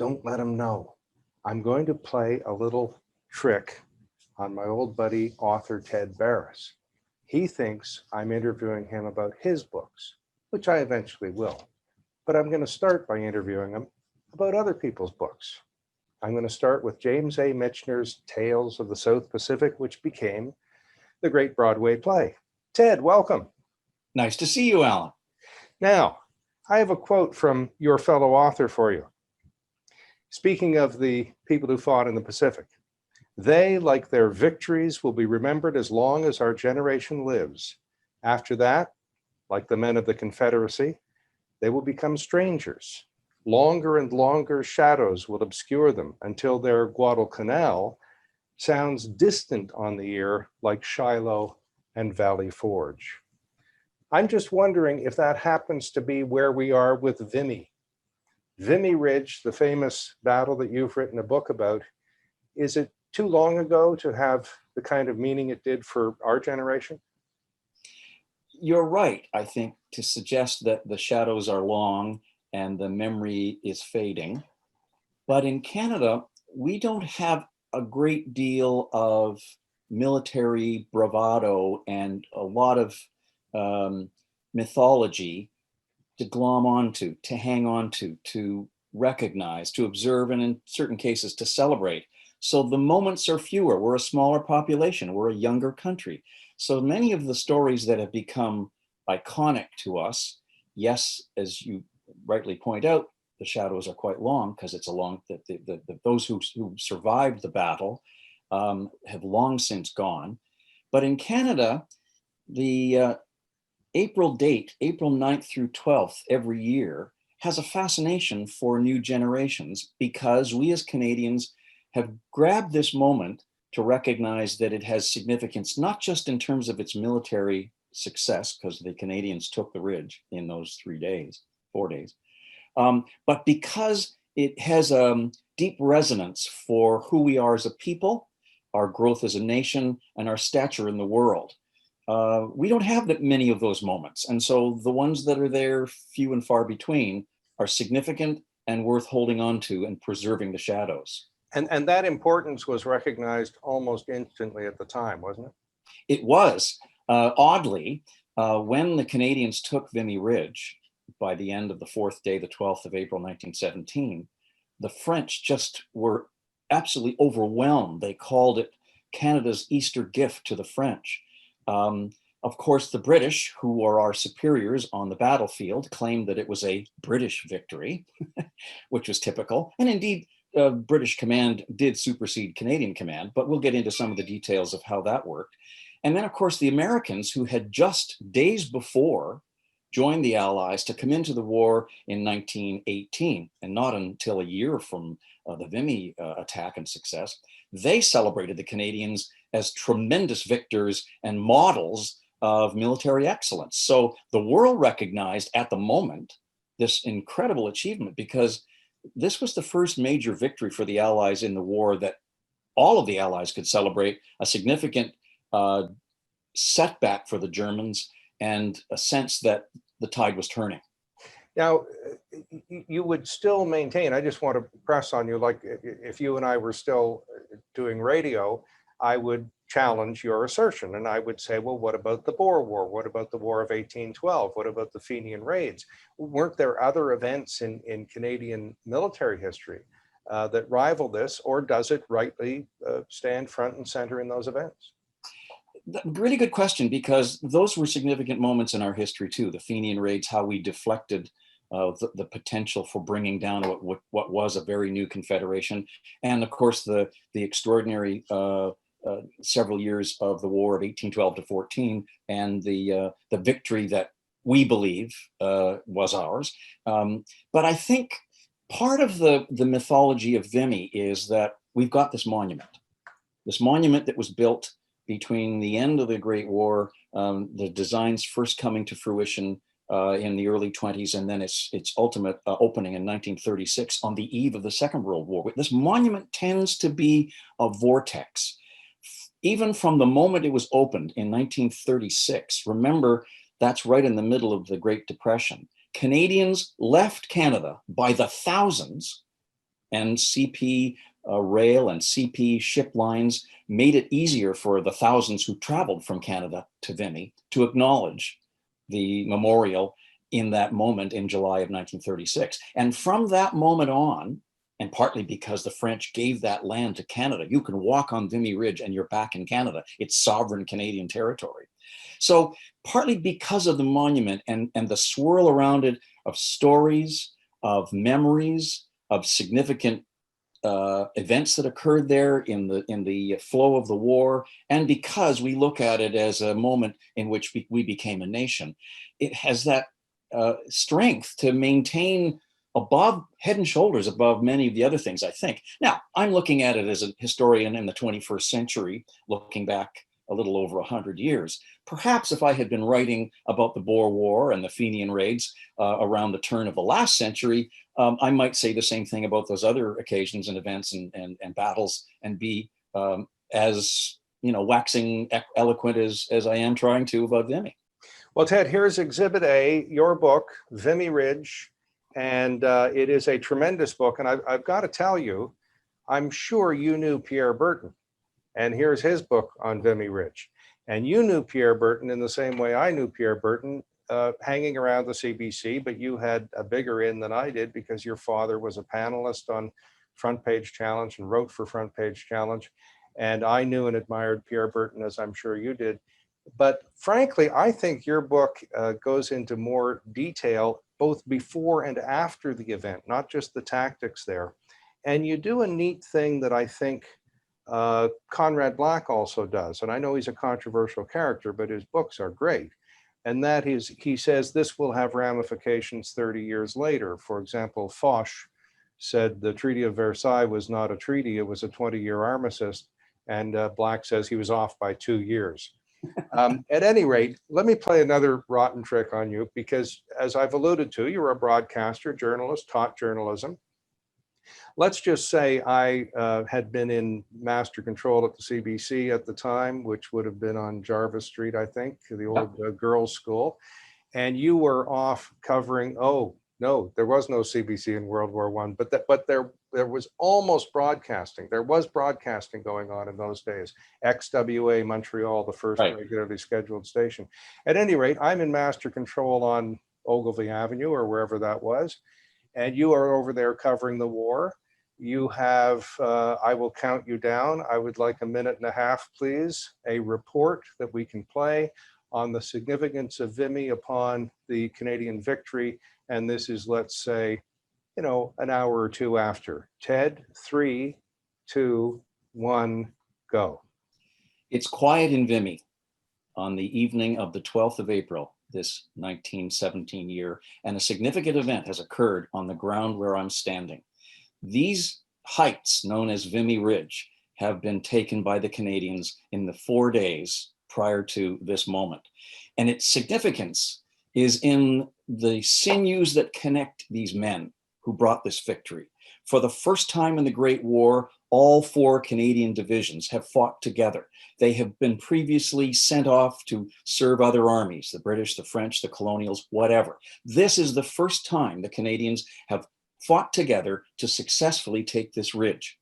don't let him know. I'm going to play a little trick on my old buddy, author Ted Barris. He thinks I'm interviewing him about his books, which I eventually will. But I'm going to start by interviewing him about other people's books. I'm going to start with James A. Michener's Tales of the South Pacific, which became the great Broadway play. Ted, welcome. Nice to see you, Alan. Now, I have a quote from your fellow author for you. Speaking of the people who fought in the Pacific, they, like their victories, will be remembered as long as our generation lives. After that, like the men of the Confederacy, they will become strangers. Longer and longer shadows will obscure them until their Guadalcanal sounds distant on the ear like Shiloh and Valley Forge. I'm just wondering if that happens to be where we are with Vimy. Vimy Ridge, the famous battle that you've written a book about, is it too long ago to have the kind of meaning it did for our generation? You're right, I think, to suggest that the shadows are long and the memory is fading. But in Canada, we don't have a great deal of military bravado and a lot of mythology to glom onto, to hang on to recognize, to observe, and in certain cases to celebrate. So the moments are fewer. We're a smaller population. We're a younger country. So many of the stories that have become iconic to us, yes, as you rightly point out, the shadows are quite long because it's a long, those who survived the battle have long since gone. But in Canada, the April date, April 9th through 12th every year, has a fascination for new generations because we as Canadians have grabbed this moment to recognize that it has significance, not just in terms of its military success, because the Canadians took the ridge in those 4 days, but because it has a deep resonance for who we are as a people, our growth as a nation, and our stature in the world. We don't have that many of those moments. And so the ones that are there, few and far between, are significant and worth holding on to and preserving the shadows. And that importance was recognized almost instantly at the time, wasn't it? It was. Oddly, when the Canadians took Vimy Ridge by the end of the 4th day, the 12th of April, 1917, the French just were absolutely overwhelmed. They called it Canada's Easter gift to the French. Of course, the British, who are our superiors on the battlefield, claimed that it was a British victory, which was typical. And indeed, British command did supersede Canadian command, but we'll get into some of the details of how that worked. And then, of course, the Americans, who had just days before joined the Allies to come into the war in 1918, and not until a year from the Vimy attack and success, they celebrated the Canadians as tremendous victors and models of military excellence. So the world recognized at the moment this incredible achievement because this was the first major victory for the Allies in the war that all of the Allies could celebrate, a significant setback for the Germans and a sense that the tide was turning. Now, you would still maintain, I just want to press on you, like if you and I were still doing radio, I would challenge your assertion and I would say, well, what about the Boer War? What about the War of 1812? What about the Fenian raids? Weren't there other events in Canadian military history that rival this, or does it rightly stand front and center in those events? Really good question, because those were significant moments in our history too. The Fenian raids, how we deflected the potential for bringing down what was a very new confederation, and of course the extraordinary several years of the war of 1812 to 14, and the victory that we believe was ours. But I think part of the mythology of Vimy is that we've got this monument that was built between the end of the Great War, the designs first coming to fruition in the early 20s, and then its ultimate opening in 1936 on the eve of the Second World War. This monument tends to be a vortex. Even from the moment it was opened in 1936, remember, that's right in the middle of the Great Depression. Canadians left Canada by the thousands and CP rail and CP ship lines made it easier for the thousands who traveled from Canada to Vimy to acknowledge the memorial in that moment in July of 1936. And from that moment on, and partly because the French gave that land to Canada, you can walk on Vimy Ridge and you're back in Canada. It's sovereign Canadian territory. So partly because of the monument and the swirl around it of stories, of memories, of significant events that occurred there in the flow of the war, and because we look at it as a moment in which we became a nation, it has that strength to maintain above, head and shoulders above many of the other things, I think. Now, I'm looking at it as a historian in the 21st century, looking back a little over 100 years. Perhaps if I had been writing about the Boer War and the Fenian raids around the turn of the last century, I might say the same thing about those other occasions and events and battles, and be as waxing eloquent as I am trying to about Vimy. Well, Ted, here's Exhibit A, your book, Vimy Ridge, and it is a tremendous book. And I've got to tell you, I'm sure you knew Pierre Berton, and here's his book on Vimy Ridge. And you knew Pierre Berton in the same way I knew Pierre Berton, hanging around the CBC, but you had a bigger in than I did because your father was a panelist on Front Page Challenge and wrote for Front Page Challenge. And I knew and admired Pierre Berton, as I'm sure you did. But frankly, I think your book goes into more detail, both before and after the event, not just the tactics there. And you do a neat thing that I think Conrad Black also does. And I know he's a controversial character, but his books are great. And that is, he says this will have ramifications 30 years later. For example, Foch said the Treaty of Versailles was not a treaty, it was a 20-year armistice. And Black says he was off by 2 years. At any rate, let me play another rotten trick on you, because as I've alluded to, you're a broadcaster, journalist, taught journalism. Let's just say I had been in master control at the CBC at the time, which would have been on Jarvis Street, I think, the old girls' school. And you were off covering, oh, no, there was no CBC in World War I, but there was almost broadcasting. There was broadcasting going on in those days. XWA Montreal, the first regularly scheduled station. At any rate, I'm in master control on Ogilvy Avenue or wherever that was. And you are over there covering the war. You have, I will count you down. I would like 1.5 minutes, please, a report that we can play on the significance of Vimy upon the Canadian victory. And this is, let's say, an hour or two after. Ted, 3, 2, 1, go. It's quiet in Vimy on the evening of the 12th of April, this 1917 year, and a significant event has occurred on the ground where I'm standing. These heights, known as Vimy Ridge, have been taken by the Canadians in the 4 days prior to this moment. And its significance is in the sinews that connect these men who brought this victory. For the first time in the Great War, all 4 Canadian divisions have fought together. They have been previously sent off to serve other armies, the British, the French, the Colonials, whatever. This is the first time the Canadians have fought together to successfully take this ridge.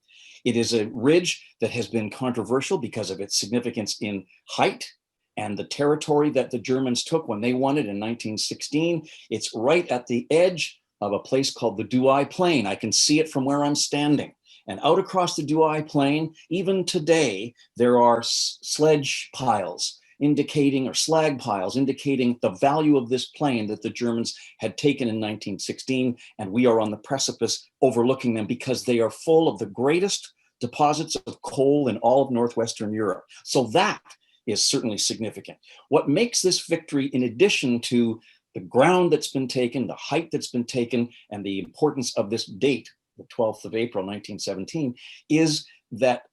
It is a ridge that has been controversial because of its significance in height and the territory that the Germans took when they won it in 1916. It's right at the edge of a place called the Douai Plain. I can see it from where I'm standing. And out across the Douai Plain, even today, there are sledge piles indicating, or slag piles indicating the value of this plain that the Germans had taken in 1916. And we are on the precipice overlooking them because they are full of the greatest deposits of coal in all of Northwestern Europe. So that is certainly significant. What makes this victory, in addition to the ground that's been taken, the height that's been taken, and the importance of this date, the 12th of April, 1917, is that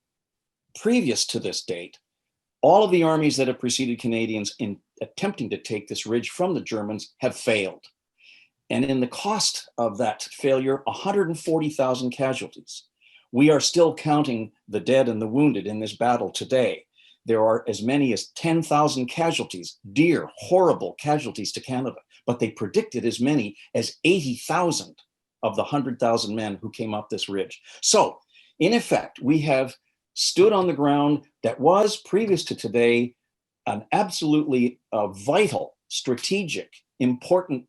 previous to this date, all of the armies that have preceded Canadians in attempting to take this ridge from the Germans have failed. And in the cost of that failure, 140,000 casualties. We are still counting the dead and the wounded in this battle today. There are as many as 10,000 casualties, dear, horrible casualties to Canada, but they predicted as many as 80,000 of the 100,000 men who came up this ridge. So in effect, we have stood on the ground that was, previous to today, an absolutely vital, strategic, important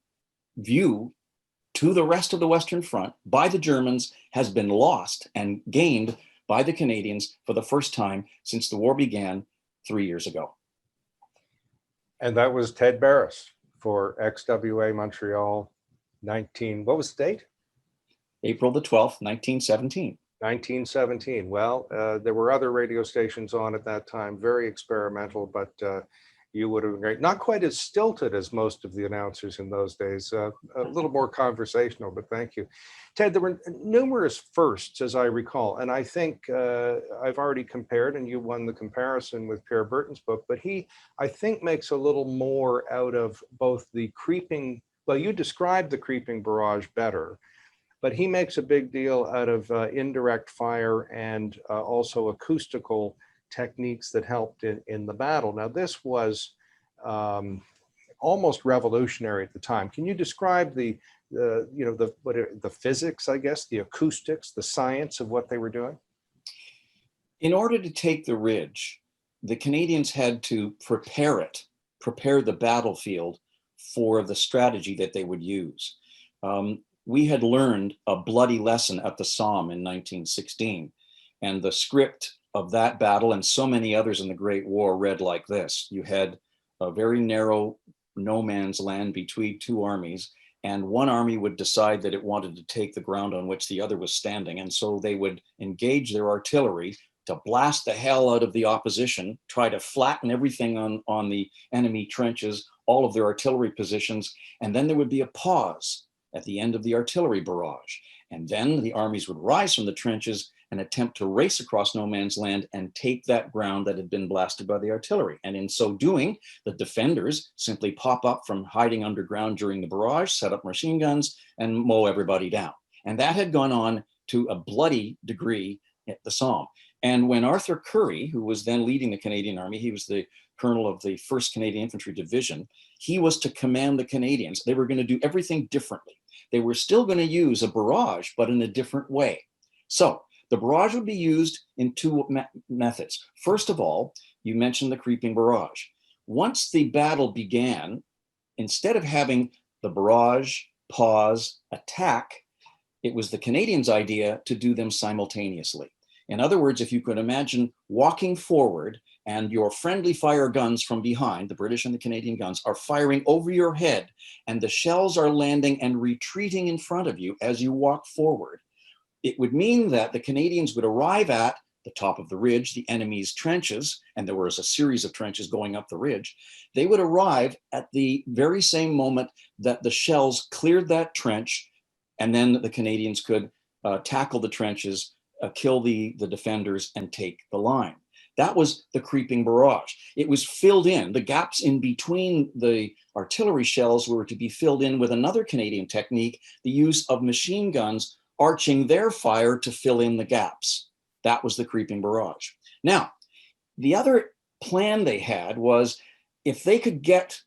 view to the rest of the Western Front by the Germans has been lost and gained by the Canadians for the first time since the war began 3 years ago. And that was Ted Barris for XWA Montreal 19, what was the date? April the 12th, 1917. 1917. Well, there were other radio stations on at that time, very experimental, but you would have been great. Not quite as stilted as most of the announcers in those days, a little more conversational, but thank you. Ted, there were numerous firsts, as I recall, and I think I've already compared, and you won the comparison with Pierre Burton's book, but he, I think, makes a little more out of both the creeping, well, you described the creeping barrage better, but he makes a big deal out of indirect fire and also acoustical techniques that helped in the battle. Now, this was almost revolutionary at the time. Can you describe the physics, I guess, the acoustics, the science of what they were doing? In order to take the ridge, the Canadians had to prepare the battlefield for the strategy that they would use. We had learned a bloody lesson at the Somme in 1916, and the script of that battle and so many others in the Great War read like this. You had a very narrow no man's land between two armies, and one army would decide that it wanted to take the ground on which the other was standing, and so they would engage their artillery to blast the hell out of the opposition, try to flatten everything on the enemy trenches, all of their artillery positions, and then there would be a pause at the end of the artillery barrage. And then the armies would rise from the trenches and attempt to race across no man's land and take that ground that had been blasted by the artillery. And in so doing, the defenders simply pop up from hiding underground during the barrage, set up machine guns, and mow everybody down. And that had gone on to a bloody degree at the Somme. And when Arthur Currie, who was then leading the Canadian Army, he was the colonel of the 1st Canadian Infantry Division, he was to command the Canadians. They were going to do everything differently. They were still going to use a barrage, but in a different way. So the barrage would be used in two methods. First of all, you mentioned the creeping barrage. Once the battle began, instead of having the barrage, pause, attack, it was the Canadians' idea to do them simultaneously. In other words, if you could imagine walking forward and your friendly fire guns from behind, the British and the Canadian guns, are firing over your head, and the shells are landing and retreating in front of you as you walk forward, it would mean that the Canadians would arrive at the top of the ridge, the enemy's trenches, and there was a series of trenches going up the ridge. They would arrive at the very same moment that the shells cleared that trench, and then the Canadians could tackle the trenches, kill the defenders, and take the line. That was the creeping barrage. It was filled in. The gaps in between the artillery shells were to be filled in with another Canadian technique, the use of machine guns arching their fire to fill in the gaps. That was the creeping barrage. Now, the other plan they had was if they could get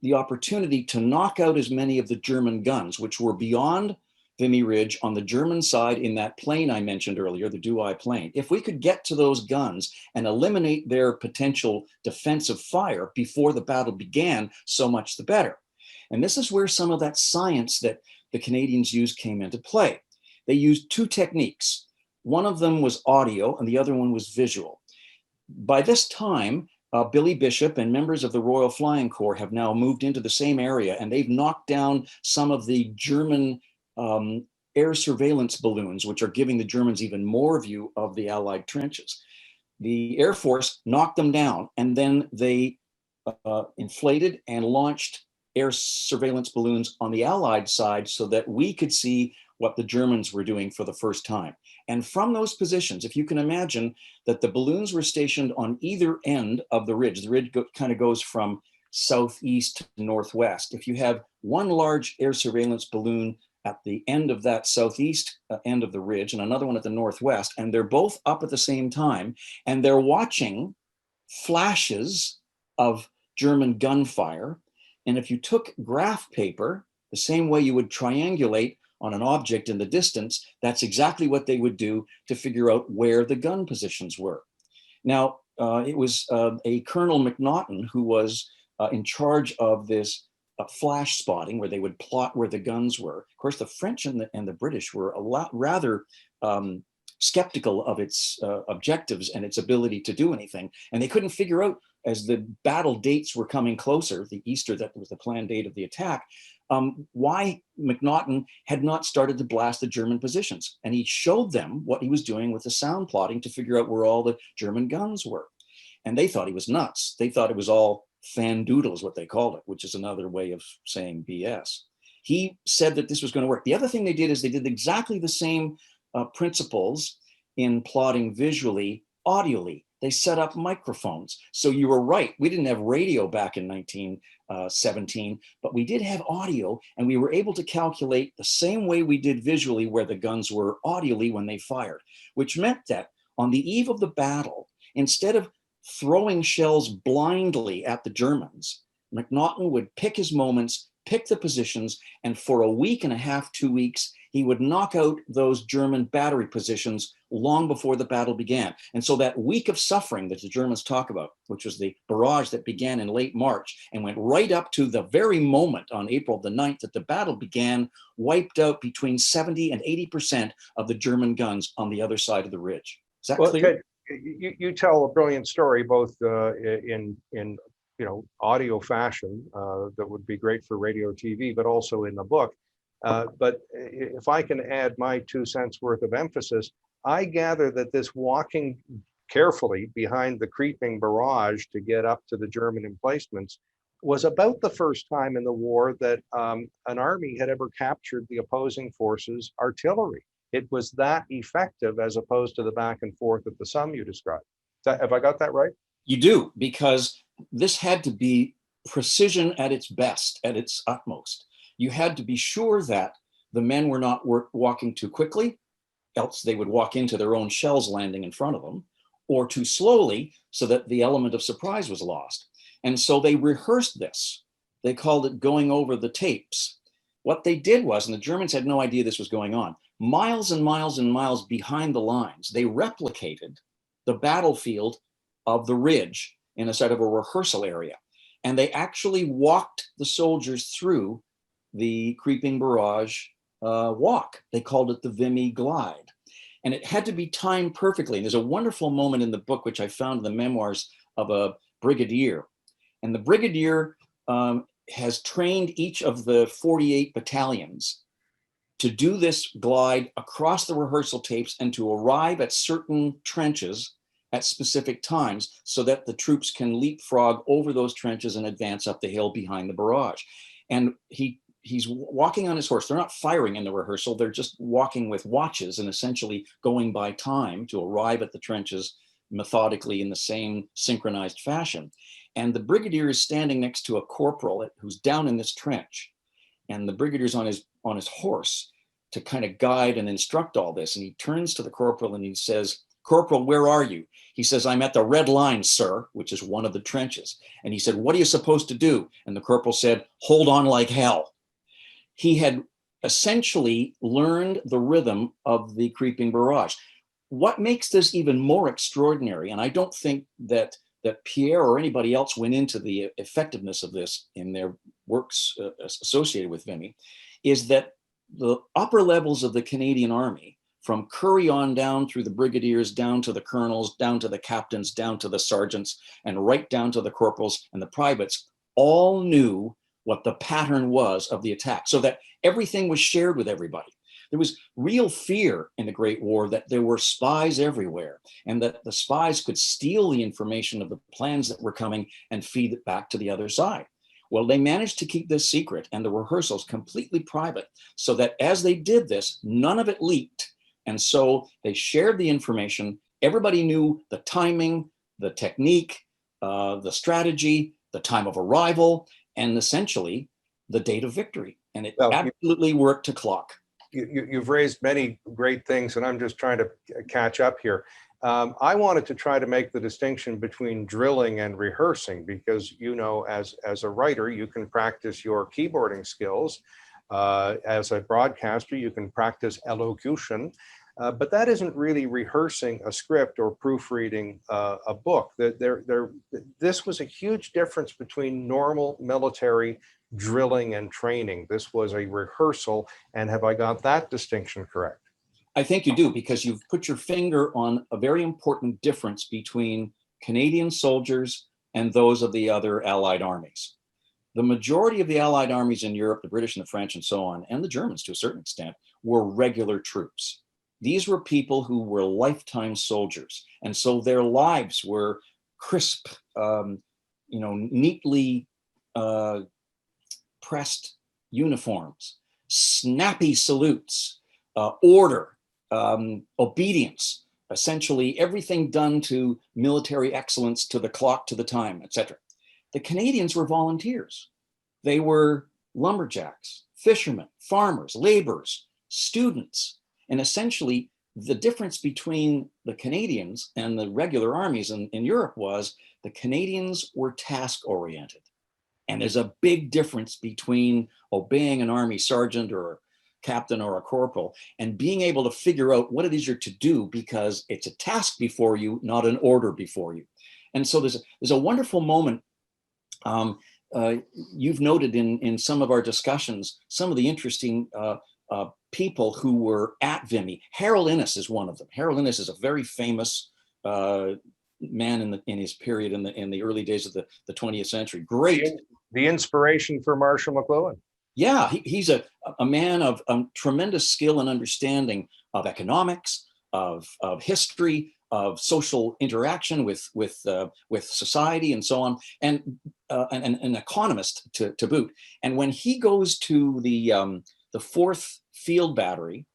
the opportunity to knock out as many of the German guns, which were beyond Vimy Ridge on the German side in that plane I mentioned earlier, the Douai plane. If we could get to those guns and eliminate their potential defensive fire before the battle began, so much the better. And this is where some of that science that the Canadians used came into play. They used two techniques. One of them was audio and the other one was visual. By this time, Billy Bishop and members of the Royal Flying Corps have now moved into the same area, and they've knocked down some of the German air surveillance balloons, which are giving the Germans even more view of the Allied trenches. The Air Force knocked them down, and then they inflated and launched air surveillance balloons on the Allied side so that we could see what the Germans were doing for the first time. And from those positions, if you can imagine that the balloons were stationed on either end of the ridge kind of goes from southeast to northwest. If you have one large air surveillance balloon at the end of that southeast end of the ridge and another one at the northwest, and they're both up at the same time, and they're watching flashes of German gunfire. And if you took graph paper, the same way you would triangulate on an object in the distance, that's exactly what they would do to figure out where the gun positions were. Now, it was a Colonel McNaughton who was in charge of this flash spotting, where they would plot where the guns were. Of course, the French and the British were a lot rather skeptical of its objectives and its ability to do anything. And they couldn't figure out, as the battle dates were coming closer, the Easter that was the planned date of the attack, why McNaughton had not started to blast the German positions. And he showed them what he was doing with the sound plotting to figure out where all the German guns were. And they thought he was nuts. They thought it was all fan doodle is what they called it, which is another way of saying BS. He said that this was going to work. The other thing they did is they did exactly the same principles in plotting visually, audially. They set up microphones. So you were right. We didn't have radio back in 1917, but we did have audio, and we were able to calculate the same way we did visually where the guns were audially when they fired, which meant that on the eve of the battle, instead of throwing shells blindly at the Germans, McNaughton would pick his moments, pick the positions, and for a week and a half, 2 weeks, he would knock out those German battery positions long before the battle began. And so that week of suffering that the Germans talk about, which was the barrage that began in late March and went right up to the very moment on April the 9th that the battle began, wiped out between 70 and 80% of the German guns on the other side of the ridge. Is that clear? Ted, you tell a brilliant story, both in audio fashion that would be great for radio, TV, but also in the book. But if I can add my 2 cents worth of emphasis, I gather that this walking carefully behind the creeping barrage to get up to the German emplacements was about the first time in the war that an army had ever captured the opposing forces' artillery. It was that effective as opposed to the back and forth of the sum you described. Have I got that right? You do, because this had to be precision at its best, at its utmost. You had to be sure that the men were not walking too quickly, else they would walk into their own shells landing in front of them, or too slowly, so that the element of surprise was lost. And so they rehearsed this. They called it going over the tapes. What they did was, and the Germans had no idea this was going on, miles and miles and miles behind the lines, they replicated the battlefield of the ridge in a sort of a rehearsal area. And they actually walked the soldiers through the creeping barrage walk. They called it the Vimy glide. And it had to be timed perfectly. And there's a wonderful moment in the book, which I found in the memoirs of a brigadier. And the brigadier has trained each of the 48 battalions to do this glide across the rehearsal tapes and to arrive at certain trenches at specific times so that the troops can leapfrog over those trenches and advance up the hill behind the barrage. And he's walking on his horse. They're not firing in the rehearsal. They're just walking with watches and essentially going by time to arrive at the trenches methodically in the same synchronized fashion. And the brigadier is standing next to a corporal who's down in this trench. And the brigadier's on his horse to kind of guide and instruct all this. And he turns to the corporal and he says, "Corporal, where are you?" He says, "I'm at the red line, sir," which is one of the trenches. And he said, "What are you supposed to do?" And the corporal said, "Hold on like hell." He had essentially learned the rhythm of the creeping barrage. What makes this even more extraordinary, and I don't think that Pierre or anybody else went into the effectiveness of this in their works associated with Vimy, is that the upper levels of the Canadian Army, from Curry on down through the brigadiers, down to the colonels, down to the captains, down to the sergeants, and right down to the corporals and the privates, all knew what the pattern was of the attack, so that everything was shared with everybody. There was real fear in the Great War that there were spies everywhere and that the spies could steal the information of the plans that were coming and feed it back to the other side. Well, they managed to keep this secret and the rehearsals completely private so that as they did this, none of it leaked. And so they shared the information. Everybody knew the timing, the technique, the strategy, the time of arrival, and essentially the date of victory. And it absolutely worked to clock. You've raised many great things, and I'm just trying to catch up here. I wanted to try to make the distinction between drilling and rehearsing, because, as a writer, you can practice your keyboarding skills, As a broadcaster, you can practice elocution, but that isn't really rehearsing a script or proofreading a book. This was a huge difference between normal military drilling and training. This was a rehearsal. And have I got that distinction correct? I think you do, because you've put your finger on a very important difference between Canadian soldiers and those of the other Allied armies. The majority of the Allied armies in Europe, the British and the French and so on, and the Germans to a certain extent, were regular troops. These were people who were lifetime soldiers. And so their lives were crisp, neatly pressed uniforms, snappy salutes, order, obedience, essentially everything done to military excellence, to the clock, to the time, etc. The Canadians were volunteers. They were lumberjacks, fishermen, farmers, laborers, students. And essentially, the difference between the Canadians and the regular armies in Europe was the Canadians were task-oriented. And there's a big difference between obeying an army sergeant or a captain or a corporal and being able to figure out what it is you're to do, because it's a task before you, not an order before you. And so there's a wonderful moment. You've noted in some of our discussions, some of the interesting people who were at Vimy. Harold Innes is one of them. Harold Innes is a very famous man in his period in the early days of the 20th century. Great. The inspiration for Marshall McLuhan. Yeah, he's a man of tremendous skill and understanding of economics, of history, of social interaction with society and so on, and an economist to boot. And when he goes to the 4th Field Battery,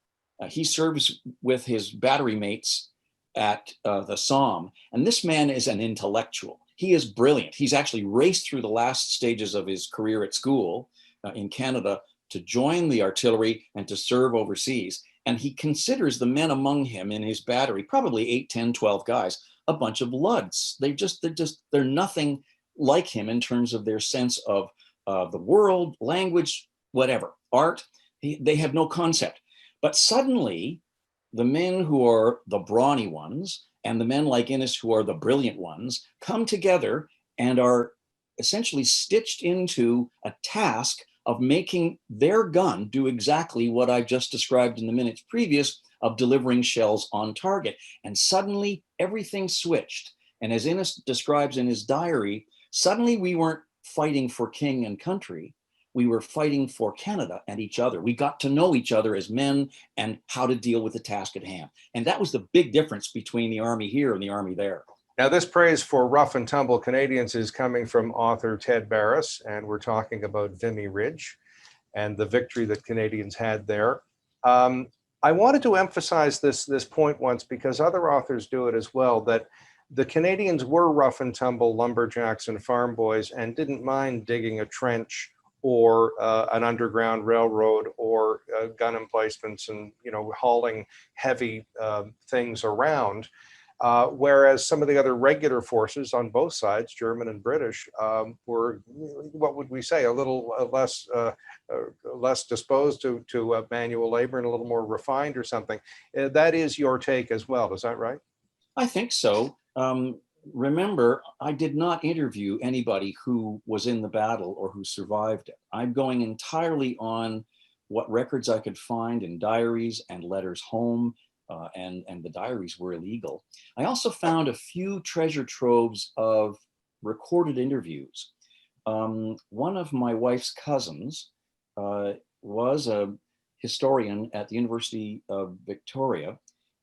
he serves with his battery mates at the Somme. And this man is an intellectual. He is brilliant. He's actually raced through the last stages of his career at school in Canada to join the artillery and to serve overseas. And he considers the men among him in his battery, probably 8, 10, 12 guys, a bunch of luds. They're nothing like him in terms of their sense of the world, language, whatever, art. They have no concept. But suddenly, the men who are the brawny ones and the men like Innes who are the brilliant ones come together and are essentially stitched into a task of making their gun do exactly what I just described in the minutes previous, of delivering shells on target. And suddenly everything switched. And as Innes describes in his diary, suddenly we weren't fighting for king and country. We were fighting for Canada and each other. We got to know each other as men and how to deal with the task at hand. And that was the big difference between the army here and the army there. Now, this praise for rough and tumble Canadians is coming from author Ted Barris, and we're talking about Vimy Ridge and the victory that Canadians had there. I wanted to emphasize this point once, because other authors do it as well, that the Canadians were rough and tumble lumberjacks and farm boys and didn't mind digging a trench or an underground railroad or gun emplacements and hauling heavy things around. Whereas some of the other regular forces on both sides, German and British, were, what would we say, a little less disposed to manual labor and a little more refined or something. That is your take as well, is that right? I think so. Remember, I did not interview anybody who was in the battle or who survived it. I'm going entirely on what records I could find in diaries and letters home, and the diaries were illegal. I also found a few treasure troves of recorded interviews. One of my wife's cousins was a historian at the University of Victoria,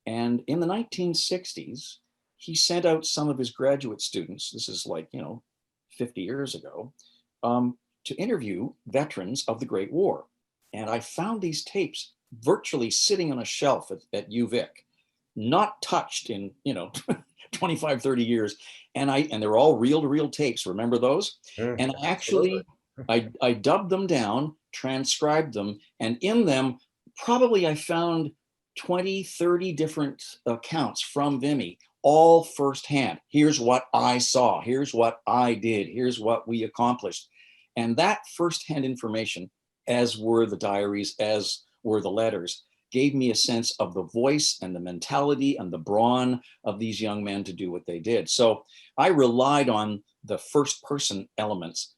and in the 1960s, he sent out some of his graduate students, this is like, 50 years ago, to interview veterans of the Great War. And I found these tapes virtually sitting on a shelf at UVic, not touched in, 25, 30 years. And they're all reel-to-reel tapes. Remember those? And actually, I dubbed them down, transcribed them, and in them, probably I found 20, 30 different accounts from Vimy, all firsthand. Here's what I saw. Here's what I did. Here's what we accomplished. And that firsthand information as were the diaries, as were the letters, gave me a sense of the voice and the mentality and the brawn of these young men to do what they did. So I relied on the first person elements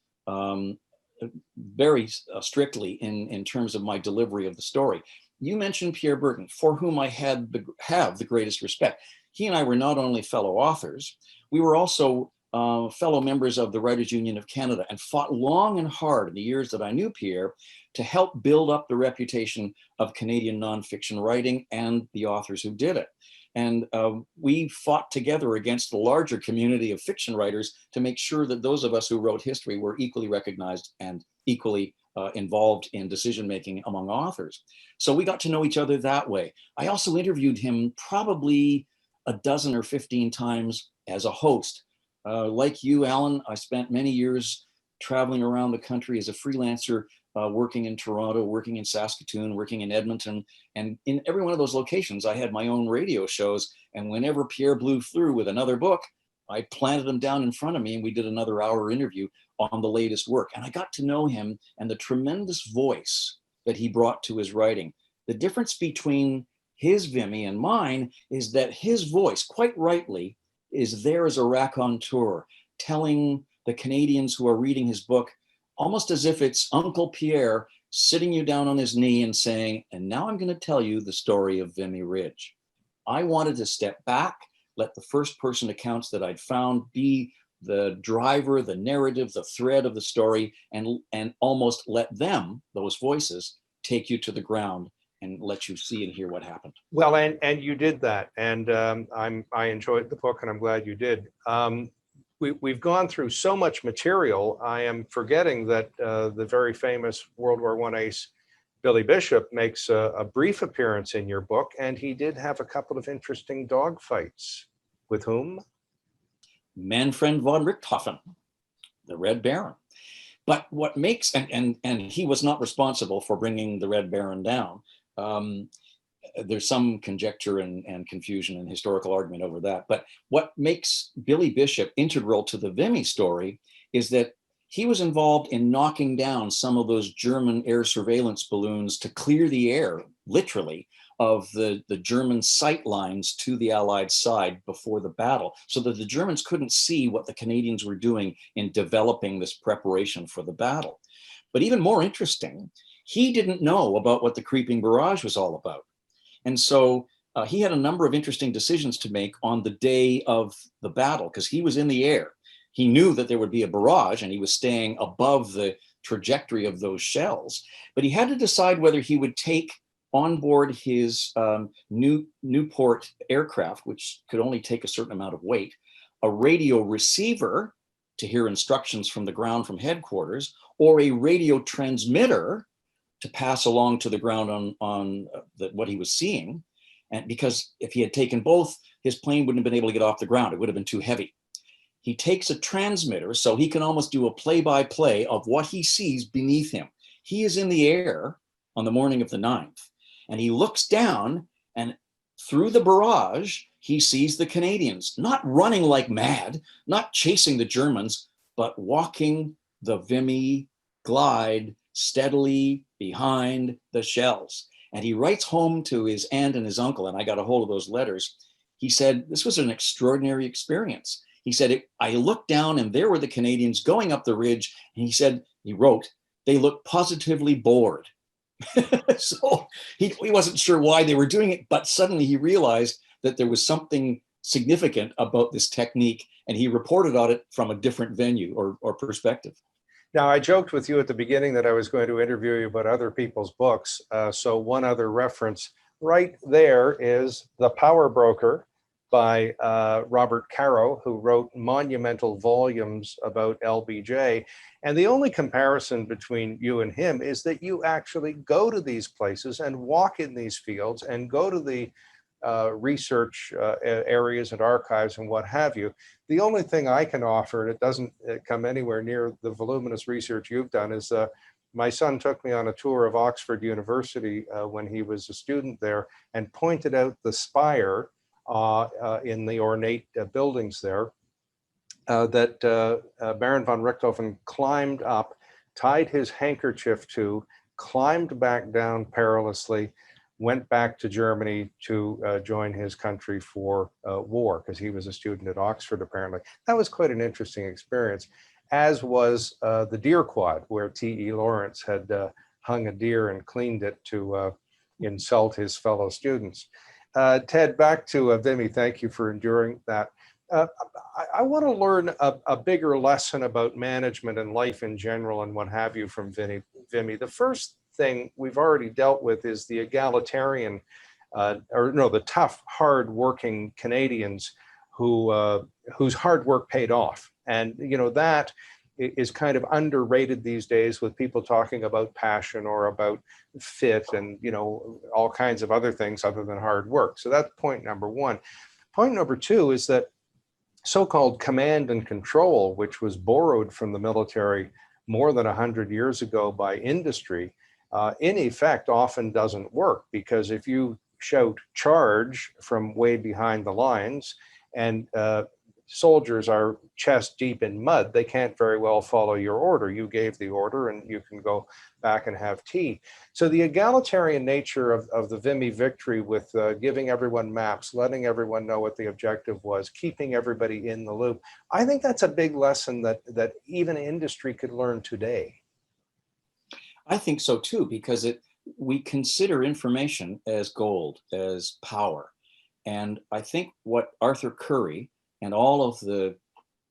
very strictly in terms of my delivery of the story. You mentioned Pierre Berton, for whom I have the greatest respect. He and I were not only fellow authors, we were also fellow members of the Writers' Union of Canada, and fought long and hard in the years that I knew Pierre to help build up the reputation of Canadian nonfiction writing and the authors who did it. And we fought together against the larger community of fiction writers to make sure that those of us who wrote history were equally recognized and equally involved in decision-making among authors. So we got to know each other that way. I also interviewed him probably a dozen or 15 times as a host. Like you, Alan, I spent many years traveling around the country as a freelancer, working in Toronto, working in Saskatoon, working in Edmonton. And in every one of those locations, I had my own radio shows. And whenever Pierre blew through with another book, I planted him down in front of me and we did another hour interview on the latest work. And I got to know him and the tremendous voice that he brought to his writing. The difference between his Vimy and mine is that his voice, quite rightly, is there as a raconteur, telling the Canadians who are reading his book almost as if it's Uncle Pierre sitting you down on his knee and saying, and now I'm going to tell you the story of Vimy Ridge. I wanted to step back, let the first person accounts that I'd found be the driver, the narrative, the thread of the story, and almost let them, those voices, take you to the ground and let you see and hear what happened. Well, and you did that, and I enjoyed the book, and I'm glad you did. We've gone through so much material. I am forgetting that the very famous World War I ace Billy Bishop makes a brief appearance in your book, and he did have a couple of interesting dog fights. With whom? Manfred von Richthofen, the Red Baron. But what makes, and he was not responsible for bringing the Red Baron down. There's some conjecture and confusion and historical argument over that. But what makes Billy Bishop integral to the Vimy story is that he was involved in knocking down some of those German air surveillance balloons to clear the air, literally, of the German sight lines to the Allied side before the battle, so that the Germans couldn't see what the Canadians were doing in developing this preparation for the battle. But even more interesting, he didn't know about what the creeping barrage was all about. And so he had a number of interesting decisions to make on the day of the battle, because he was in the air. He knew that there would be a barrage and he was staying above the trajectory of those shells, but he had to decide whether he would take on board his Newport aircraft, which could only take a certain amount of weight, a radio receiver to hear instructions from the ground from headquarters, or a radio transmitter to pass along to the ground on what he was seeing. And because if he had taken both, his plane wouldn't have been able to get off the ground. It would have been too heavy. He takes a transmitter so he can almost do a play-by-play of what he sees beneath him. He is in the air on the morning of the 9th, and he looks down, and through the barrage, he sees the Canadians, not running like mad, not chasing the Germans, but walking the Vimy glide steadily behind the shells. And he writes home to his aunt and his uncle, and I got a hold of those letters. He said, this was an extraordinary experience. He said, I looked down and there were the Canadians going up the ridge. And he said, he wrote, they looked positively bored. So he wasn't sure why they were doing it, but suddenly he realized that there was something significant about this technique, and he reported on it from a different venue or perspective. Now, I joked with you at the beginning that I was going to interview you about other people's books. So one other reference right there is The Power Broker by Robert Caro, who wrote monumental volumes about LBJ. And the only comparison between you and him is that you actually go to these places and walk in these fields and go to the research areas and archives and what have you. The only thing I can offer, and it doesn't come anywhere near the voluminous research you've done, is my son took me on a tour of Oxford University when he was a student there and pointed out the spire in the ornate buildings there that Baron von Richthofen climbed up, tied his handkerchief to, climbed back down perilously, went back to Germany to join his country for war, because he was a student at Oxford, apparently. That was quite an interesting experience, as was the deer quad, where T.E. Lawrence had hung a deer and cleaned it to insult his fellow students. Ted, back to Vimy. Thank you for enduring that. I want to learn a bigger lesson about management and life in general and what have you from Vimy. The first thing we've already dealt with is the egalitarian, the tough, hard-working Canadians whose hard work paid off. And, that is kind of underrated these days, with people talking about passion or about fit and, all kinds of other things other than hard work. So that's point number one. Point number two is that so-called command and control, which was borrowed from the military more than 100 years ago by industry, in effect often doesn't work, because if you shout charge from way behind the lines and soldiers are chest deep in mud, they can't very well follow your order. You gave the order and you can go back and have tea. So the egalitarian nature of the Vimy victory, with giving everyone maps, letting everyone know what the objective was, keeping everybody in the loop, I think that's a big lesson that even industry could learn today. I think so too, because we consider information as gold, as power. And I think what Arthur Currie and all of the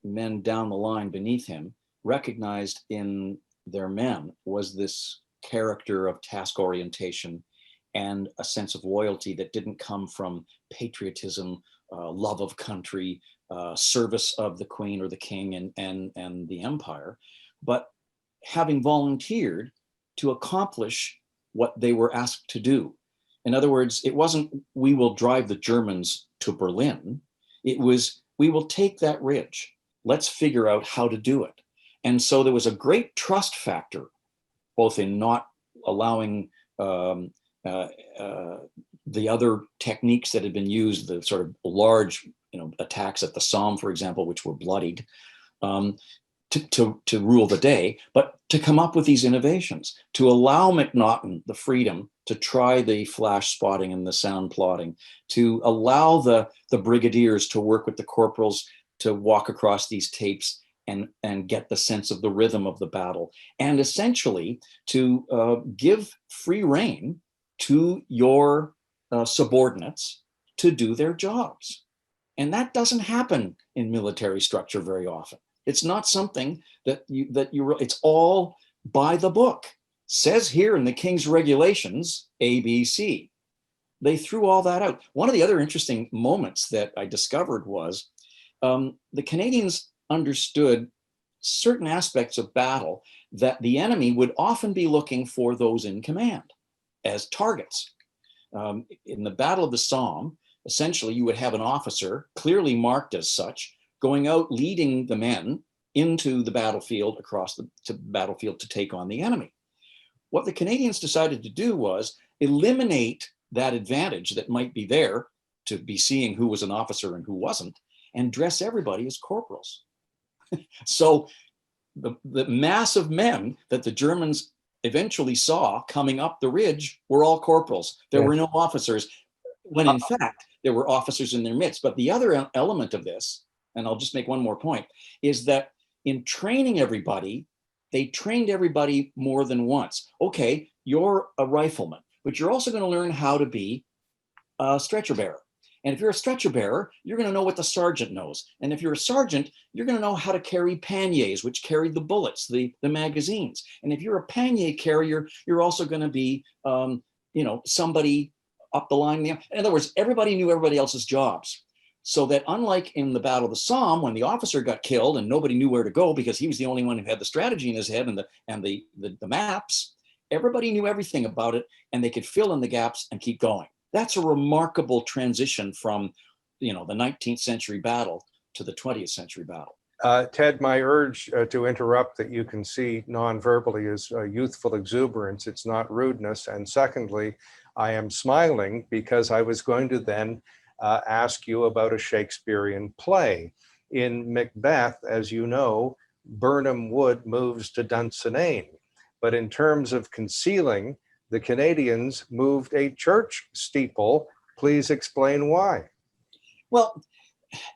men down the line beneath him recognized in their men was this character of task orientation and a sense of loyalty that didn't come from patriotism, love of country, service of the Queen or the King and the empire, but having volunteered to accomplish what they were asked to do. In other words, it wasn't, we will drive the Germans to Berlin. It was, we will take that ridge. Let's figure out how to do it. And so there was a great trust factor, both in not allowing the other techniques that had been used, the sort of large attacks at the Somme, for example, which were bloodied, to rule the day, but to come up with these innovations, to allow McNaughton the freedom to try the flash spotting and the sound plotting, to allow the brigadiers to work with the corporals to walk across these tapes and get the sense of the rhythm of the battle, and essentially to give free rein to your subordinates to do their jobs. And that doesn't happen in military structure very often. It's not something that it's all by the book. Says here in the King's Regulations, ABC. They threw all that out. One of the other interesting moments that I discovered was the Canadians understood certain aspects of battle that the enemy would often be looking for those in command as targets. In the Battle of the Somme, essentially you would have an officer clearly marked as such, going out leading the men into the battlefield, across the battlefield to take on the enemy. What the Canadians decided to do was eliminate that advantage that might be there to be seeing who was an officer and who wasn't, and dress everybody as corporals. So the mass of men that the Germans eventually saw coming up the ridge were all corporals. There were no officers, when in fact there were officers in their midst. But the other element of this, and I'll just make one more point, is that in training everybody, they trained everybody more than once. Okay, you're a rifleman, but you're also going to learn how to be a stretcher bearer. And if you're a stretcher bearer, you're going to know what the sergeant knows. And if you're a sergeant, you're going to know how to carry panniers, which carried the bullets, the magazines. And if you're a pannier carrier, you're also going to be, somebody up the line. In other words, everybody knew everybody else's jobs. So that unlike in the Battle of the Somme, when the officer got killed and nobody knew where to go because he was the only one who had the strategy in his head and the maps, everybody knew everything about it and they could fill in the gaps and keep going. That's a remarkable transition from, the 19th century battle to the 20th century battle. Ted, my urge to interrupt that you can see non-verbally is youthful exuberance. It's not rudeness. And secondly, I am smiling because I was going to then ask you about a Shakespearean play. In Macbeth, as you know, Birnam Wood moves to Dunsinane. But in terms of concealing, the Canadians moved a church steeple. Please explain why. Well,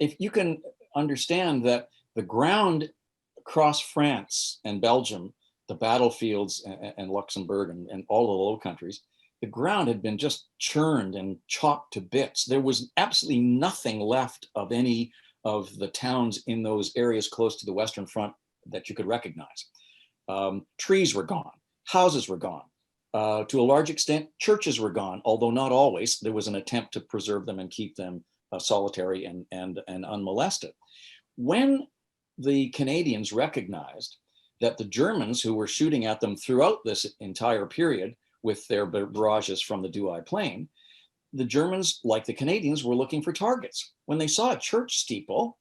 if you can understand that the ground across France and Belgium, the battlefields and Luxembourg and all the Low Countries, the ground had been just churned and chopped to bits. There was absolutely nothing left of any of the towns in those areas close to the Western Front that you could recognize. Trees were gone, houses were gone. To a large extent, churches were gone, although not always. There was an attempt to preserve them and keep them solitary and unmolested. When the Canadians recognized that the Germans, who were shooting at them throughout this entire period with their barrages from the Douai Plain, the Germans, like the Canadians, were looking for targets. When they saw a church steeple,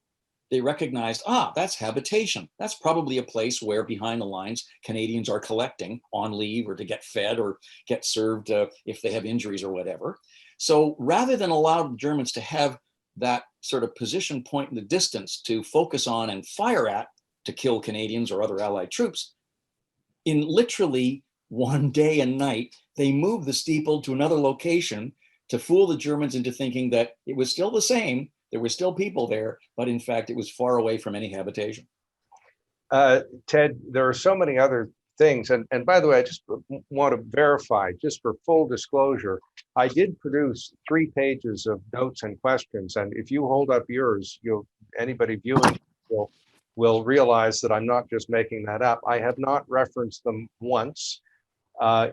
they recognized, that's habitation. That's probably a place where behind the lines, Canadians are collecting on leave or to get fed or get served if they have injuries or whatever. So rather than allow the Germans to have that sort of position point in the distance to focus on and fire at to kill Canadians or other Allied troops, in literally one day and night, they moved the steeple to another location to fool the Germans into thinking that it was still the same. There were still people there, but in fact, it was far away from any habitation. Ted, there are so many other things. And by the way, I just want to verify, just for full disclosure, I did produce 3 pages of notes and questions. And if you hold up yours, anybody viewing will realize that I'm not just making that up. I have not referenced them once.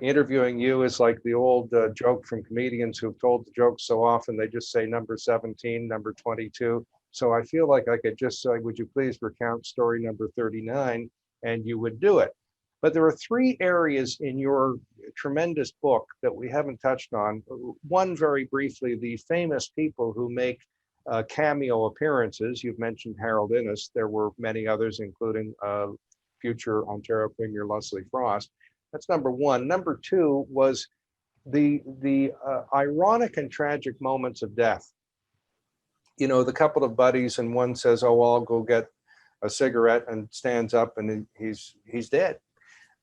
Interviewing you is like the old joke from comedians who've told the jokes so often, they just say number 17, number 22. So I feel like I could just say, would you please recount story number 39? And you would do it. But there are 3 areas in your tremendous book that we haven't touched on. One, very briefly, the famous people who make cameo appearances. You've mentioned Harold Innis. There were many others, including future Ontario Premier Leslie Frost. That's number one. Number 2 was the ironic and tragic moments of death. You know, the couple of buddies, and one says, "Oh, well, I'll go get a cigarette," and stands up, and he's dead.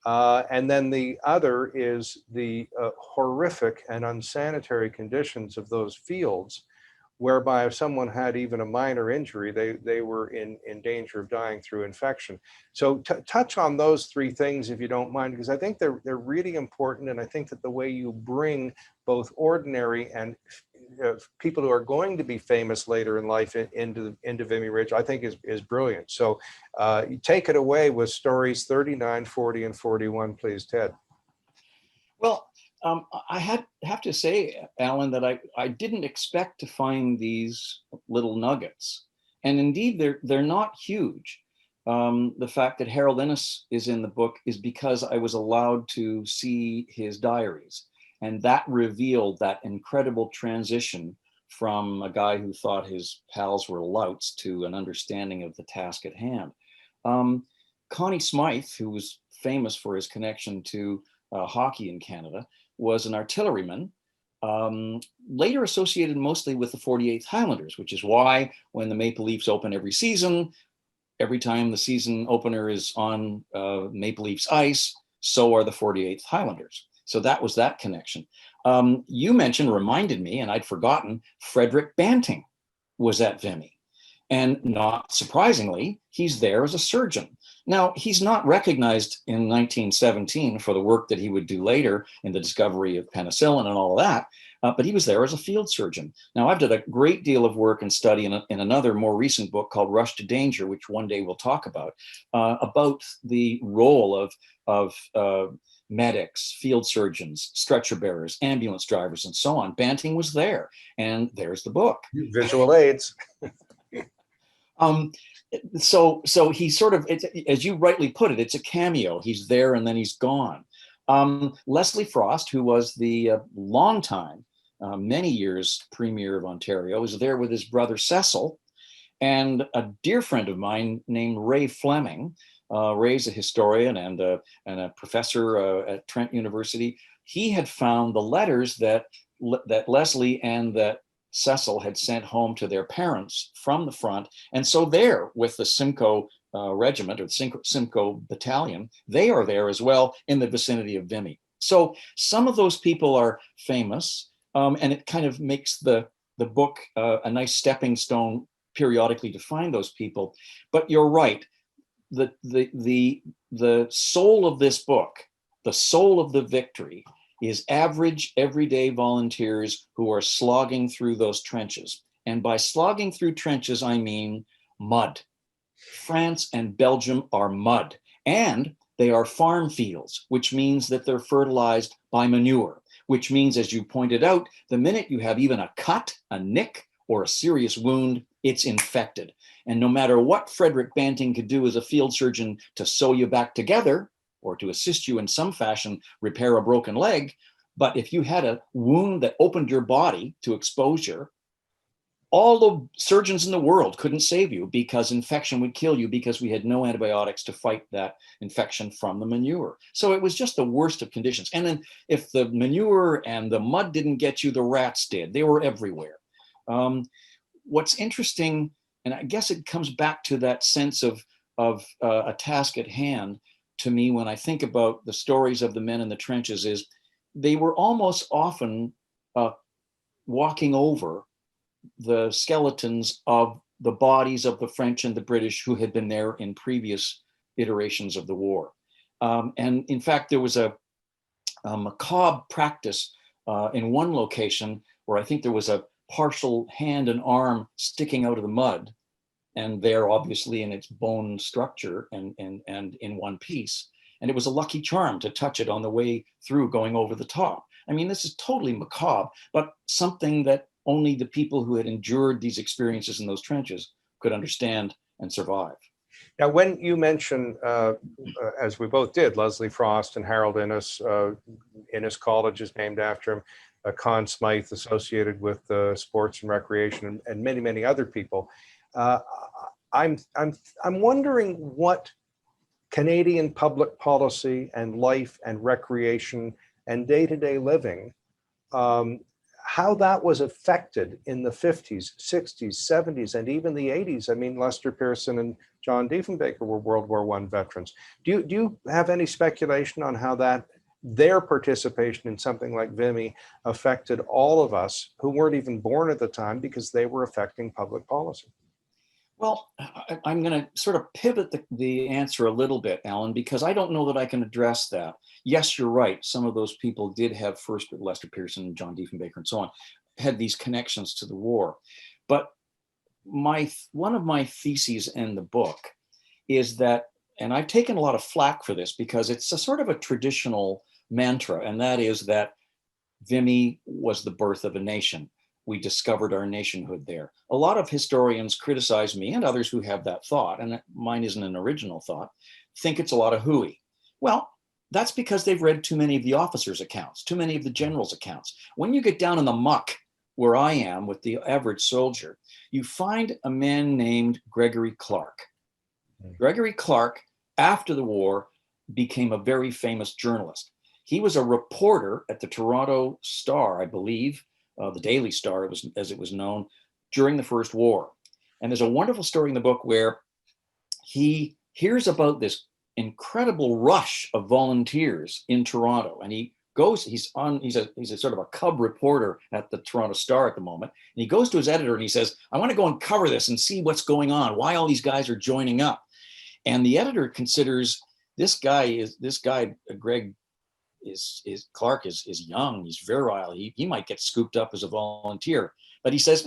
And then the other is the horrific and unsanitary conditions of those fields, whereby if someone had even a minor injury, they were in danger of dying through infection. So touch on those 3 things, if you don't mind, because I think they're really important. And I think that the way you bring both ordinary and people who are going to be famous later in life into Vimy Ridge, I think is brilliant. So you take it away with stories 39, 40, and 41, please, Ted. Well, I have to say, Alan, that I didn't expect to find these little nuggets. And indeed, they're not huge. The fact that Harold Innis is in the book is because I was allowed to see his diaries. And that revealed that incredible transition from a guy who thought his pals were louts to an understanding of the task at hand. Connie Smythe, who was famous for his connection to hockey in Canada, was an artilleryman, later associated mostly with the 48th Highlanders, which is why when the Maple Leafs open every season, every time the season opener is on Maple Leafs ice, so are the 48th Highlanders. So that was that connection. You reminded me, and I'd forgotten, Frederick Banting was at Vimy. And not surprisingly, he's there as a surgeon. Now, he's not recognized in 1917 for the work that he would do later in the discovery of penicillin and all of that, but he was there as a field surgeon. Now, I've done a great deal of work and study in another more recent book called Rush to Danger, which one day we'll talk about the role of medics, field surgeons, stretcher bearers, ambulance drivers, and so on. Banting was there, and there's the book. Visual aids. So he sort of, as you rightly put it, it's a cameo. He's there and then he's gone. Leslie Frost, who was the longtime, many years Premier of Ontario, was there with his brother Cecil and a dear friend of mine named Ray Fleming. Ray's a historian and a professor at Trent University. He had found the letters that Leslie and that Cecil had sent home to their parents from the front. And so there, with the Simcoe regiment, or the Simcoe battalion, they are there as well in the vicinity of Vimy. So some of those people are famous, and it kind of makes the book a nice stepping stone periodically to find those people. But you're right. The soul of this book, the soul of the victory, is average, everyday volunteers who are slogging through those trenches. And by slogging through trenches, I mean mud. France and Belgium are mud, and they are farm fields, which means that they're fertilized by manure, which means, as you pointed out, the minute you have even a cut, a nick, or a serious wound, it's infected. And no matter what Frederick Banting could do as a field surgeon to sew you back together, or to assist you in some fashion repair a broken leg, but if you had a wound that opened your body to exposure, all the surgeons in the world couldn't save you, because infection would kill you, because we had no antibiotics to fight that infection from the manure. So it was just the worst of conditions. And then if the manure and the mud didn't get you, the rats did. They were everywhere. What's interesting, and I guess it comes back to that sense of a task at hand to me when I think about the stories of the men in the trenches, is they were almost often walking over the skeletons of the bodies of the French and the British who had been there in previous iterations of the war. And in fact, there was a macabre practice in one location where I think there was a partial hand and arm sticking out of the mud, and there obviously in its bone structure and in one piece. And it was a lucky charm to touch it on the way through going over the top. I mean, this is totally macabre, but something that only the people who had endured these experiences in those trenches could understand and survive. Now, when you mention, as we both did, Leslie Frost and Harold Innes, Innes College is named after him, Conn Smythe associated with sports and recreation, and many, many other people. I'm wondering what Canadian public policy and life and recreation and day-to-day living, how that was affected in the 50s, 60s, 70s, and even the 80s. I mean, Lester Pearson and John Diefenbaker were World War I veterans. Do you have any speculation on how their participation in something like Vimy affected all of us who weren't even born at the time, because they were affecting public policy? Well, I'm going to sort of pivot the answer a little bit, Alan, because I don't know that I can address that. Yes, you're right. Some of those people did have, first with Lester Pearson, John Diefenbaker, and so on, had these connections to the war. But one of my theses in the book is that, and I've taken a lot of flack for this because it's a sort of a traditional mantra, and that is that Vimy was the birth of a nation. We discovered our nationhood there. A lot of historians criticize me, and others who have that thought, and mine isn't an original thought, think it's a lot of hooey. Well, that's because they've read too many of the officers' accounts, too many of the generals' accounts. When you get down in the muck, where I am with the average soldier, you find a man named Gregory Clark. Gregory Clark, after the war, became a very famous journalist. He was a reporter at the Toronto Star, I believe, the Daily Star, as it was known, during the First War. And there's a wonderful story in the book where he hears about this incredible rush of volunteers in Toronto, and he goes. He's a sort of a cub reporter at the Toronto Star at the moment, and he goes to his editor and he says, "I want to go and cover this and see what's going on, why all these guys are joining up." And the editor considers this guy, Greg. Clark is young, he's virile, he might get scooped up as a volunteer. But he says,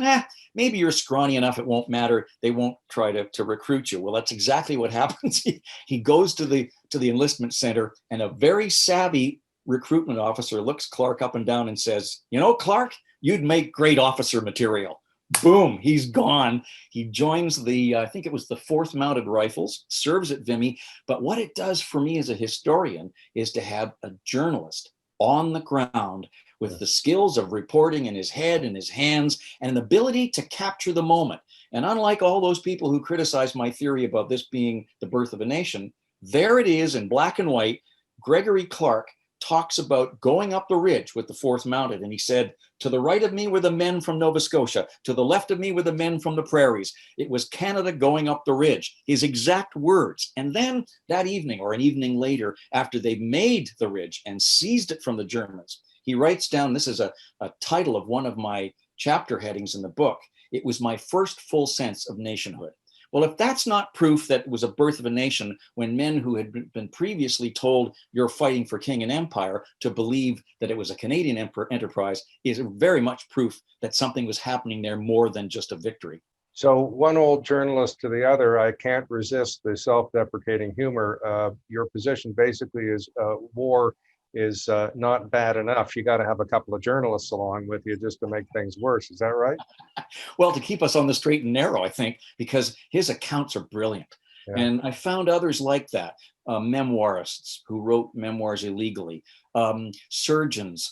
maybe you're scrawny enough, it won't matter, they won't try to recruit you. Well, that's exactly what happens. He goes to the enlistment center, and a very savvy recruitment officer looks Clark up and down and says, "You know, Clark, you'd make great officer material." Boom, he's gone. He joins I think it was the 4th Mounted Rifles, serves at Vimy. But what it does for me as a historian is to have a journalist on the ground with the skills of reporting in his head and his hands and an ability to capture the moment. And unlike all those people who criticize my theory about this being the birth of a nation, there it is in black and white. Gregory Clark talks about going up the ridge with the 4th Mounted. And he said, to the right of me were the men from Nova Scotia. To the left of me were the men from the prairies. It was Canada going up the ridge, his exact words. And then that evening, or an evening later, after they made the ridge and seized it from the Germans, he writes down, this is a title of one of my chapter headings in the book, it was my first full sense of nationhood. Well, if that's not proof that it was a birth of a nation, when men who had been previously told you're fighting for king and empire to believe that it was a Canadian enterprise, is very much proof that something was happening there more than just a victory. So one old journalist to the other, I can't resist the self-deprecating humor. Your position basically is war is not bad enough. You got to have a couple of journalists along with you just to make things worse. Is that right? Well, to keep us on the straight and narrow, I think, because his accounts are brilliant. Yeah. And I found others like that, memoirists who wrote memoirs illegally, surgeons,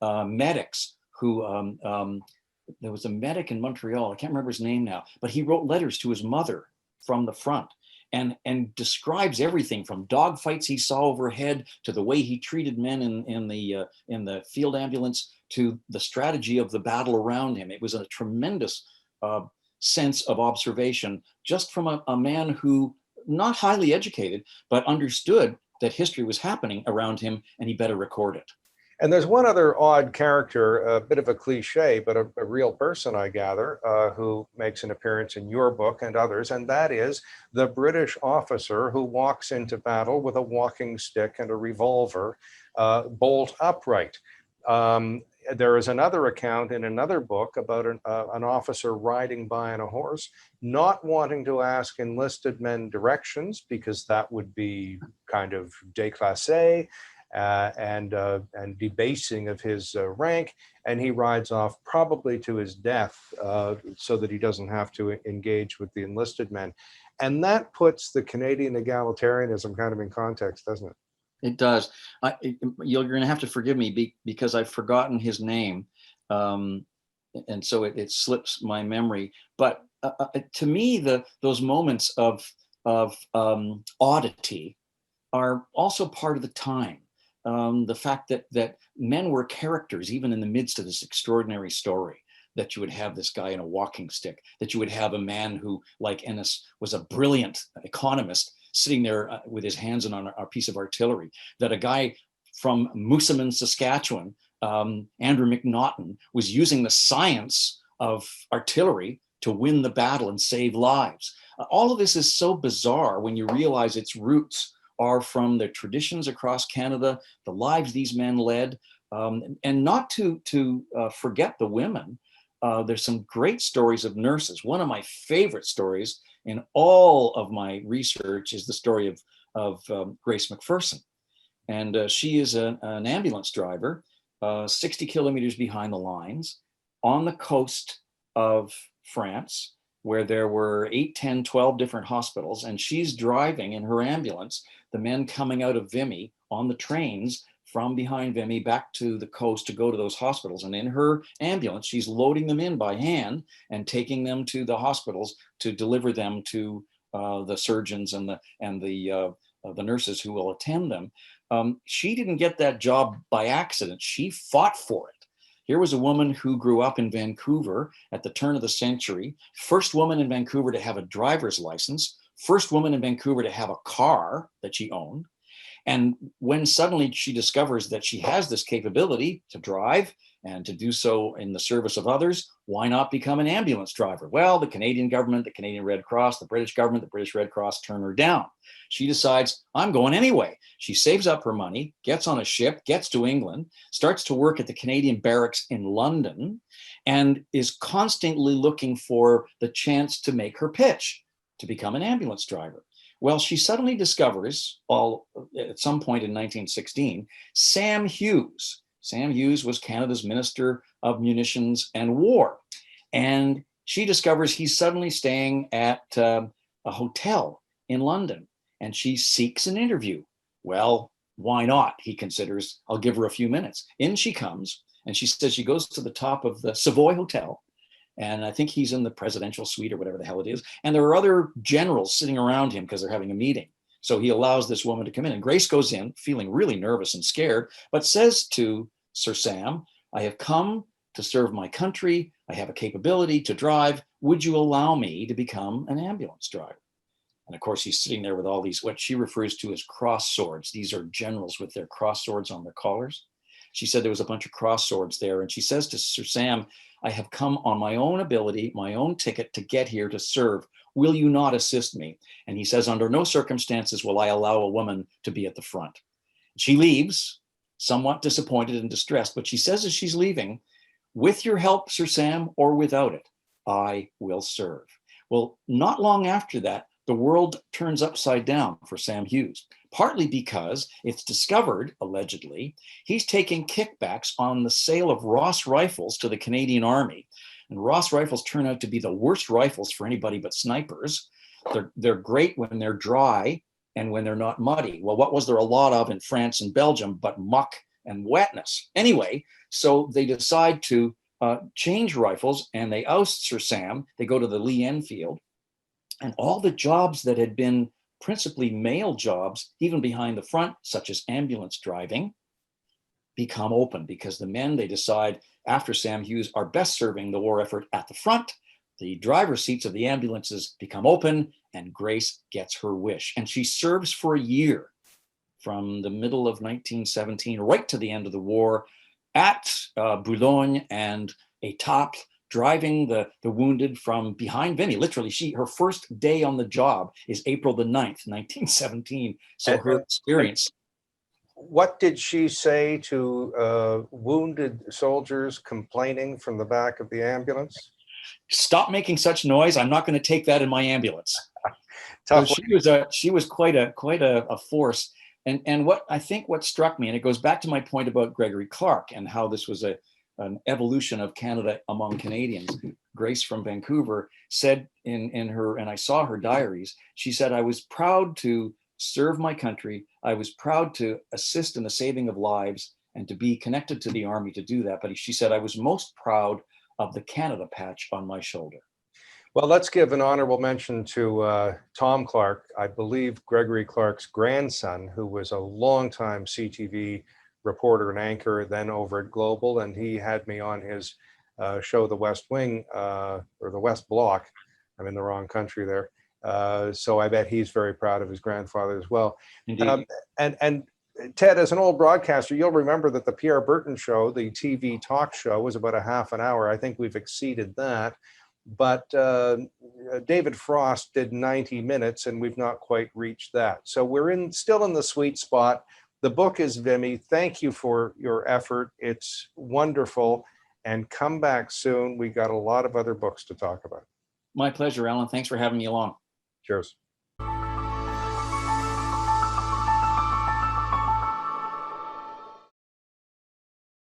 medics who, there was a medic in Montreal, I can't remember his name now, but he wrote letters to his mother from the front and describes everything from dog fights he saw overhead to the way he treated men in the field ambulance to the strategy of the battle around him. It was a tremendous sense of observation just from a man who, not highly educated, but understood that history was happening around him and he better record it. And there's one other odd character, a bit of a cliche, but a real person, I gather, who makes an appearance in your book and others, and that is the British officer who walks into battle with a walking stick and a revolver, bolt upright. There is another account in another book about an officer riding by on a horse, not wanting to ask enlisted men directions because that would be kind of déclassé, and debasing of his rank, and he rides off probably to his death so that he doesn't have to engage with the enlisted men. And that puts the Canadian egalitarianism kind of in context, doesn't it? It does. You're going to have to forgive me because I've forgotten his name, and so it slips my memory. But to me, those moments of oddity are also part of the time. The fact that men were characters, even in the midst of this extraordinary story, that you would have this guy in a walking stick, that you would have a man who, like Ennis, was a brilliant economist sitting there with his hands on a piece of artillery, that a guy from Moosomin, Saskatchewan, Andrew McNaughton, was using the science of artillery to win the battle and save lives. All of this is so bizarre when you realize its roots are from the traditions across Canada, the lives these men led, and not to forget the women. There's some great stories of nurses. One of my favorite stories in all of my research is the story of Grace McPherson. And she is an ambulance driver, 60 kilometers behind the lines on the coast of France, where there were 8, 10, 12 different hospitals. And she's driving in her ambulance, the men coming out of Vimy on the trains from behind Vimy back to the coast to go to those hospitals. And in her ambulance, she's loading them in by hand and taking them to the hospitals to deliver them to the surgeons and the nurses who will attend them. She didn't get that job by accident. She fought for it. Here was a woman who grew up in Vancouver at the turn of the century, first woman in Vancouver to have a driver's license, first woman in Vancouver to have a car that she owned. And when suddenly she discovers that she has this capability to drive and to do so in the service of others, why not become an ambulance driver? Well, the Canadian government, the Canadian Red Cross, the British government, the British Red Cross turn her down. She decides, I'm going anyway. She saves up her money, gets on a ship, gets to England, starts to work at the Canadian barracks in London, and is constantly looking for the chance to make her pitch to become an ambulance driver. Well, she suddenly discovers, at some point in 1916, Sam Hughes. Sam Hughes was Canada's Minister of Munitions and War. And she discovers he's suddenly staying at a hotel in London, and she seeks an interview. Well, why not? He considers, I'll give her a few minutes. In she comes, and she says she goes to the top of the Savoy Hotel, and I think he's in the presidential suite or whatever the hell it is. And there are other generals sitting around him because they're having a meeting. So he allows this woman to come in, and Grace goes in feeling really nervous and scared, but says to Sir Sam, I have come to serve my country. I have a capability to drive. Would you allow me to become an ambulance driver? And of course, he's sitting there with all these, what she refers to as cross swords. These are generals with their cross swords on their collars. She said there was a bunch of cross swords there. And she says to Sir Sam, I have come on my own ability, my own ticket to get here to serve. Will you not assist me? And he says, under no circumstances will I allow a woman to be at the front. She leaves, somewhat disappointed and distressed, but she says as she's leaving, with your help, Sir Sam, or without it, I will serve. Well, not long after that, the world turns upside down for Sam Hughes, partly because it's discovered, allegedly, he's taking kickbacks on the sale of Ross rifles to the Canadian Army. And Ross rifles turn out to be the worst rifles for anybody but snipers. They're great when they're dry and when they're not muddy. Well, what was there a lot of in France and Belgium but muck and wetness? Anyway, so they decide to change rifles, and they oust Sir Sam. They go to the Lee Enfield. And all the jobs that had been principally male jobs, even behind the front, such as ambulance driving, become open because the men, they decide, after Sam Hughes, are best serving the war effort at the front. The driver's seats of the ambulances become open, and Grace gets her wish. And she serves for a year, from the middle of 1917 right to the end of the war, at Boulogne and Étaples, driving the wounded from behind Vimy. Literally, her first day on the job is April the 9th, 1917. So her experience. What did she say to wounded soldiers complaining from the back of the ambulance? Stop making such noise. I'm not going to take that in my ambulance. So she was quite a force. And what I think what struck me, and it goes back to my point about Gregory Clark and how this was an evolution of Canada among Canadians. Grace from Vancouver said in her, and I saw her diaries, she said, I was proud to serve my country. I was proud to assist in the saving of lives and to be connected to the Army to do that. But she said, I was most proud of the Canada patch on my shoulder. Well, let's give an honorable mention to Tom Clark, I believe Gregory Clark's grandson, who was a longtime CTV reporter and anchor, then over at Global, and he had me on his show, The West Wing, or The West Block. I'm in the wrong country there. So I bet he's very proud of his grandfather as well. And Ted, as an old broadcaster, you'll remember that the Pierre Burton show, the TV talk show, was about a half an hour. I think we've exceeded that. But David Frost did 90 minutes, and we've not quite reached that. So we're still in the sweet spot. The book is Vimy. Thank you for your effort. It's wonderful. And come back soon. We got a lot of other books to talk about. My pleasure, Alan. Thanks for having me along. Cheers.